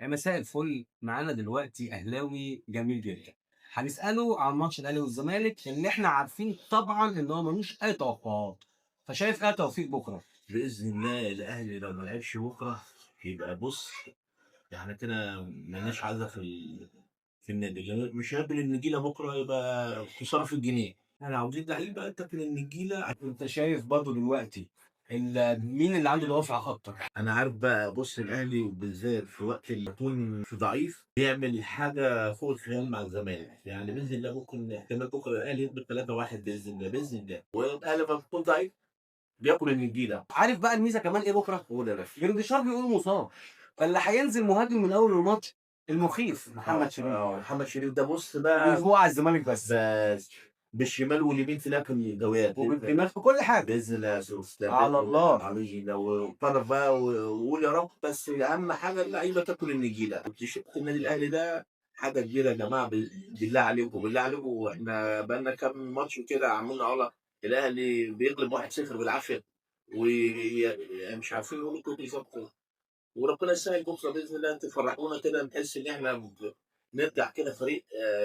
مساء الفل. معانا دلوقتي أهلاوي جميل جدًا، هنسأله عن ماتش الأهلي والزمالك اللي إحنا عارفين طبعًا إن هو ما لوش أي توقعات، فشايف إيه يا توفيق بكرة؟ بإذن الله الأهلي لو ما لعبش بكرة يبقى بُص، إحنا كده ما لناش عازة في النادي، لأن مش هياكل النجيلة بكرة يبقى خسارة في الجنيه، إحنا عاوزين لعيبة تاكل النجيلة. أنت شايف برضه دلوقتي مين اللي عنده دوافع أكتر؟ أنا عارف بقى بُص الأهلي بالذات في وقت اللي يكون في ضعيف بيعمل حاجة فوق الخيال مع الزمالك، يعني بإذن الله ممكن احتمال بكرة الأهلي يكسب 3-1 بإذن الله، بإذن الله، والأهلي لمّا بيكون ضعيف بياكل النجيلة. عارف بقى الميزة كمان إيه بكرة؟ قُل يا باشا. جراديشار بيقولوا مصاب، فاللي هينزل مهاجم من أول الماتش المخيف محمد شريف، محمد شريف ده بُص بقى بيفوق على الزمالك بس، بس بالشمال واليمين تلاقي جواد وبالدماغ في كل حاجة. باذن الله يا سوس على الله. حبيبي لو طرف بقى وقول يا رب، بس اهم حاجه اللعيبه تاكل النجيله. وتيشيرت النادي الاهلي ده حاجه كبيره يا جماعه، بالله عليكم بالله عليكم، احنا بقالنا كام ماتش كده عمالين نقول الاهلي بيغلب 1-0 بالعافيه ومش عارفين يقولوا كوكي صفقه. وربنا يسهل بكره باذن الله تفرحونا كده، نحس ان احنا نرجع كده فريق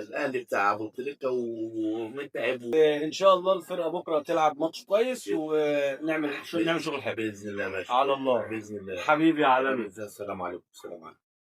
الاهلي بتاع ابو تريكه ومتعب إن شاء الله الفرقة بكرة تلعب ماتش كويس ونعمل شغل حلو. باذن الله يا باشا. على الله. باذن الله. حبيبي يا عالمي. السلام عليكم. السلام عليكم.